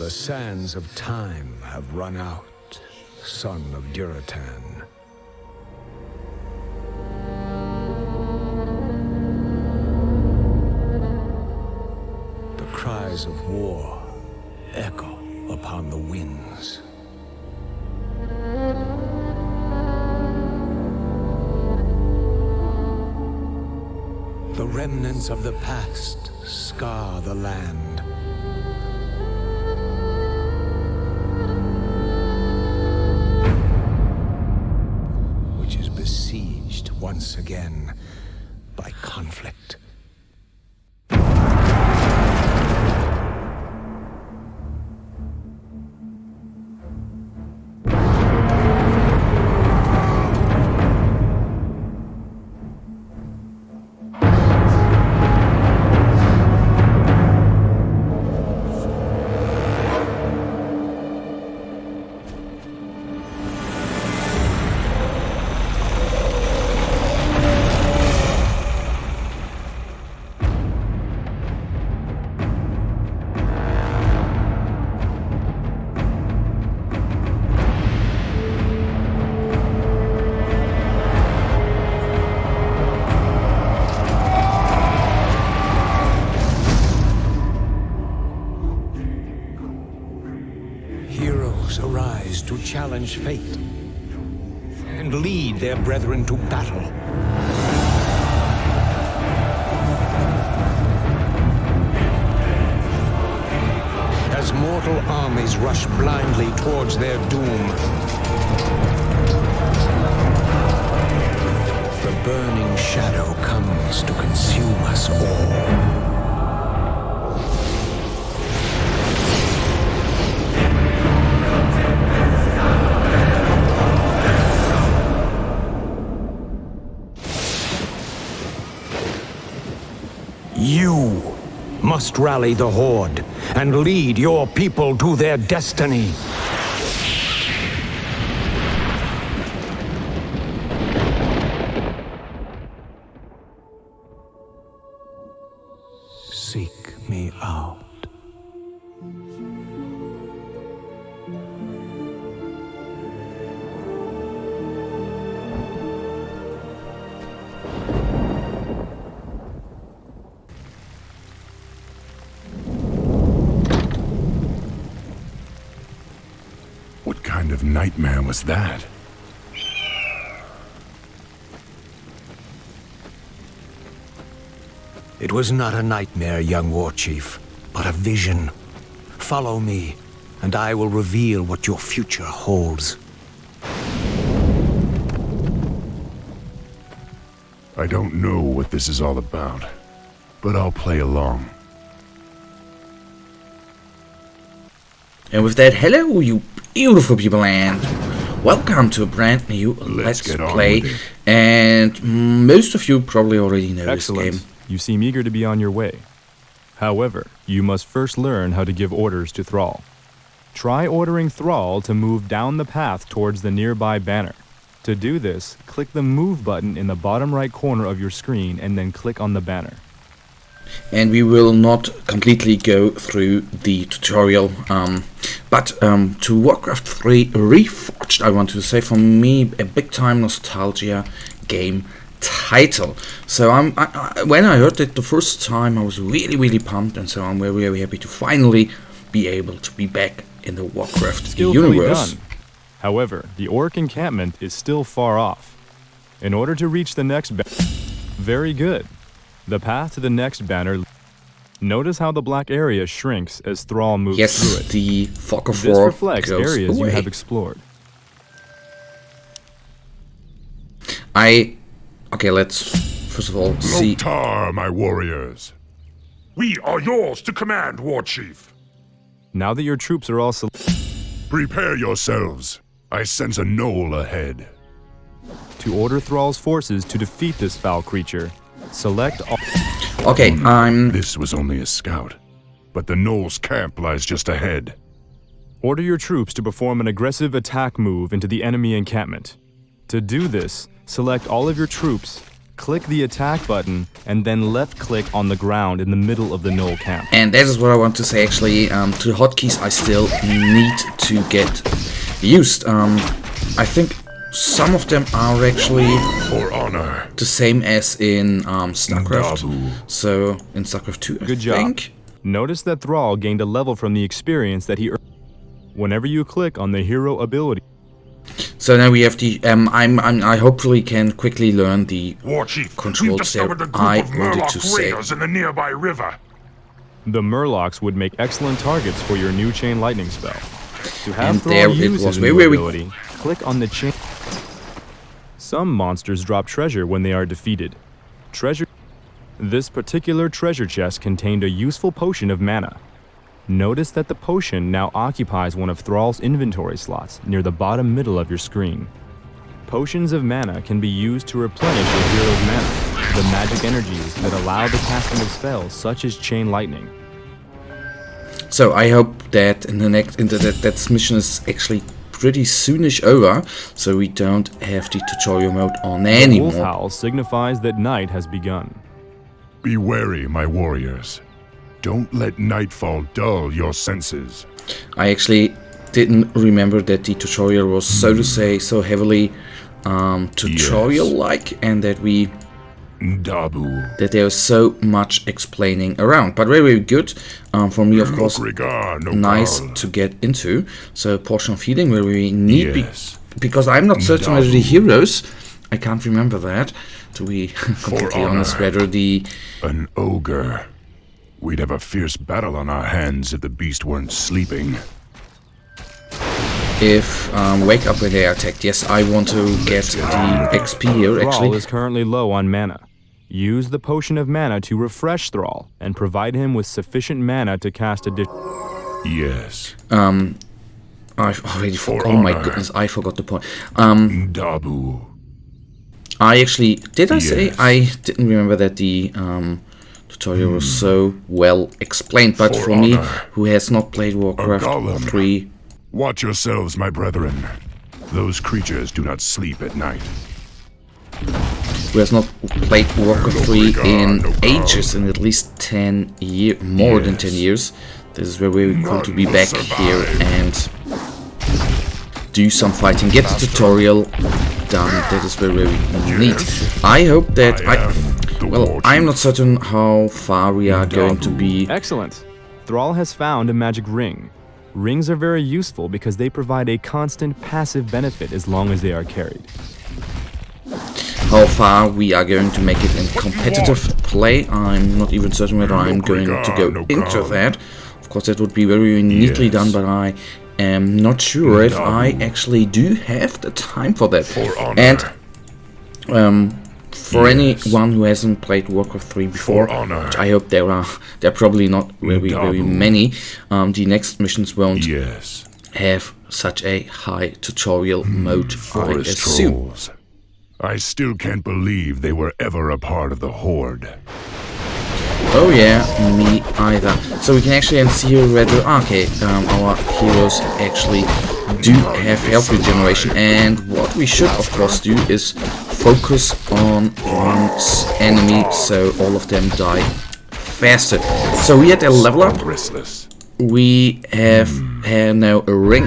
The sands of time have run out, son of Duratan. The cries of war echo upon the winds. The remnants of the past scar the land. Which is besieged once again by conflict. Arise to challenge fate and lead their brethren to battle. As mortal armies rush blindly towards their doom, the burning shadow comes to consume us all. You must rally the Horde and lead your people to their destiny. Seek me out. What kind of nightmare was that? It was not a nightmare, young war chief, but a vision. Follow me, and I will reveal what your future holds. I don't know what this is all about, but I'll play along. And with that, hello you beautiful people and welcome to a brand new Let's Play. And most of you probably already know this game. You seem eager to be on your way. However, you must first learn how to give orders to Thrall. Try ordering Thrall to move down the path towards the nearby banner. To do this, click the move button in the bottom right corner of your screen and then click on the banner. And we will not completely go through the tutorial, but to Warcraft 3 Reforged, I want to say, for me, a big time nostalgia game title. So when I heard it the first time, I was really pumped, and so I'm very happy to finally be able to be back in the Warcraft universe. Done. However, the orc encampment is still far off. In order to reach the next very good. The path to the next banner. Notice how the black area shrinks as Thrall moves through it. Yes, the fog of This war reflects goes areas away. you have explored. Okay, let's first of all see. Loktar, my warriors. We are yours to command, War Chief. Now that your troops are all Prepare yourselves. I sense a knoll ahead. to order Thrall's forces to defeat this foul creature, select all. Okay, This was only a scout, but the knoll's camp lies just ahead. Order your troops to perform an aggressive attack move into the enemy encampment. To do this, select all of your troops Click the attack button and then left-click on the ground in the middle of the knoll camp. And that is what I want to say actually. To the hotkeys I still need to get used. I think some of them are actually For honor. the same as in StarCraft. Dabu. So in StarCraft 2 I Good job. think. Notice that Thrall gained a level from the experience that he earned. Whenever you click on the hero ability, So now we have the I hopefully can quickly learn the War Chief, we've controls discovered there a group I of wanted Murloc to say. raiders in the nearby river. the Murlocs would make excellent targets for your new Chain Lightning spell. To have And Thrall there it use was. his Wait, new wait, wait. ability, click on the chain. Some monsters drop treasure when they are defeated. This particular treasure chest contained a useful potion of mana. Notice that the potion now occupies one of Thrall's inventory slots near the bottom middle of your screen. Potions of mana can be used to replenish your hero's mana, the magic energies that allow the casting of spells such as Chain Lightning. So I hope that in the next that mission is actually pretty soonish over, so we don't have the tutorial mode on The wolf anymore. howl signifies that night has begun. Be wary, my warriors. Don't let nightfall dull your senses. I actually didn't remember that the tutorial was, so to say, so heavily tutorial-like, and that Dabu. there's so much explaining around. But very, very good for me, of course. Nice to get into. So portion of healing where we need Yes. because I'm not certain whether the heroes, I can't remember that, to be completely honest, honor. whether the An ogre. We'd have a fierce battle on our hands if the beast weren't sleeping. wake up when they are attacked. Yes, I want to get the XP here Thrall actually. is currently low on mana. Use the potion of mana to refresh Thrall and provide him with sufficient mana to cast additional. Yes. I've already forgot. For Oh my honor. goodness, I forgot the point. Dabu. I actually did I say Yes. I didn't remember that the tutorial was so well explained. But For for me, honor. who has not played Warcraft golem. 3. Watch yourselves, my brethren. Those creatures do not sleep at night. Who has not played Warcraft 3 in No ages, in at least 10 years, more than 10 Yes. years. This is where we're going to be None back survive. here and do some fighting, get the tutorial done. That is very, very neat. I hope that well, I'm not certain how far we are going to be. Excellent. Thrall has found a magic ring. Rings are very useful because they provide a constant passive benefit as long as they are carried. How far we are going to make it in competitive play, I'm not even certain whether I'm going to go into that. Of course, that would be very neatly Yes. done, but I am not sure if I actually do have the time for that. For honor. And for Yes. anyone who hasn't played Warcraft 3 before, For honor. which I hope there are probably not very, very Dabu. many, the next missions won't Yes. have such a high tutorial mode, I Forest assume. trolls. I still can't believe they were ever a part of the Horde. Oh yeah, me either. So we can actually see here whether our heroes actually do have health regeneration, and what we should of course do is focus on one's enemy so all of them die faster. So we had a level up. Restless. We have now a ring.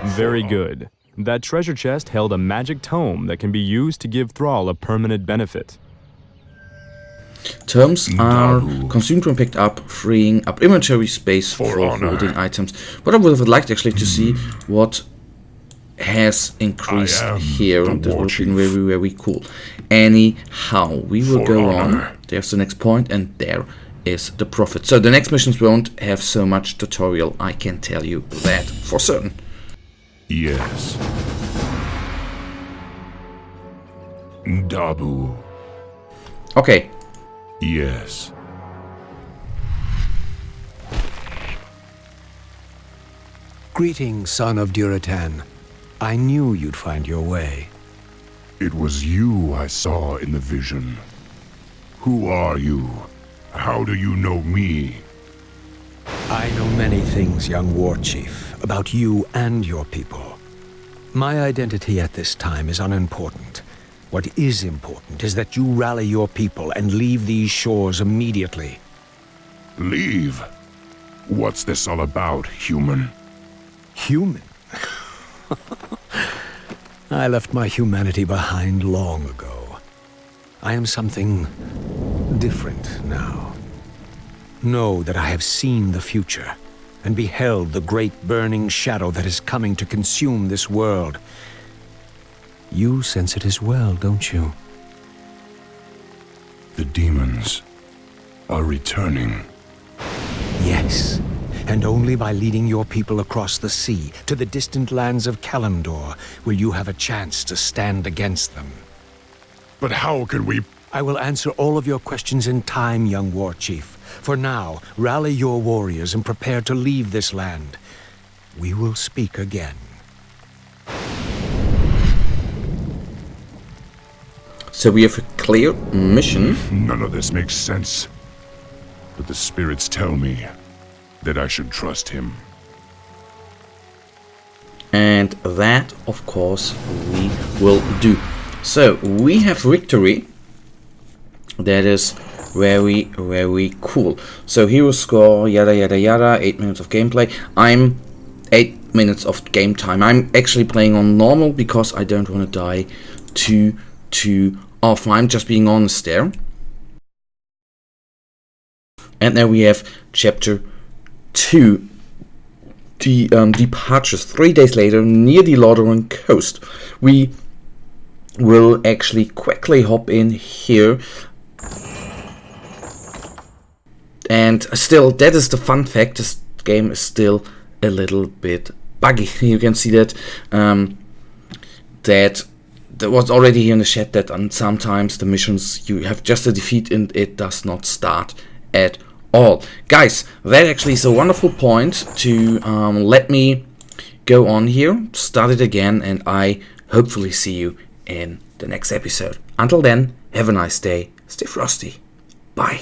Very good. That treasure chest held a magic tome that can be used to give Thrall a permanent benefit. Terms are Dabu. consumed when picked up, freeing up inventory space for honor. holding items. But I would have liked actually to see what has increased I am here. the That War would have been Chief. very, very cool. Anyhow, we will For go honor. on. There's the next point, and there is the profit. So the next missions won't have so much tutorial, I can tell you that for certain. Yes. Dabu. Okay, Yes. Greetings, son of Duratan. I knew you'd find your way. It was you I saw in the vision. Who are you? How do you know me? I know many things, young war chief, about you and your people. My identity at this time is unimportant. What is important is that you rally your people and leave these shores immediately. Leave? What's this all about, human? Human? I left my humanity behind long ago. I am something different now. Know that I have seen the future and beheld the great burning shadow that is coming to consume this world. You sense it as well, don't you? The demons are returning. Yes, and only by leading your people across the sea to the distant lands of Kalimdor will you have a chance to stand against them. But how can we... I will answer all of your questions in time, young war chief. For now, rally your warriors and prepare to leave this land. We will speak again. So we have a clear mission. None of this makes sense. But the spirits tell me that I should trust him. And that, of course, we will do. So we have victory. That is very, very cool. So hero score, yada yada yada, 8 minutes of gameplay. I'm 8 minutes of game time. I'm actually playing on normal because I don't want to die too often. I'm just being honest there. And now we have chapter 2. The departures 3 days later near the Lordaeron coast. We will actually quickly hop in here. And still, that is the fun fact, this game is still a little bit buggy. You can see that that was already here in the chat that sometimes the missions you have just a defeat and it does not start at all. Guys, that actually is a wonderful point to let me go on here, start it again, and I hopefully see you in the next episode. Until then, have a nice day, stay frosty, bye.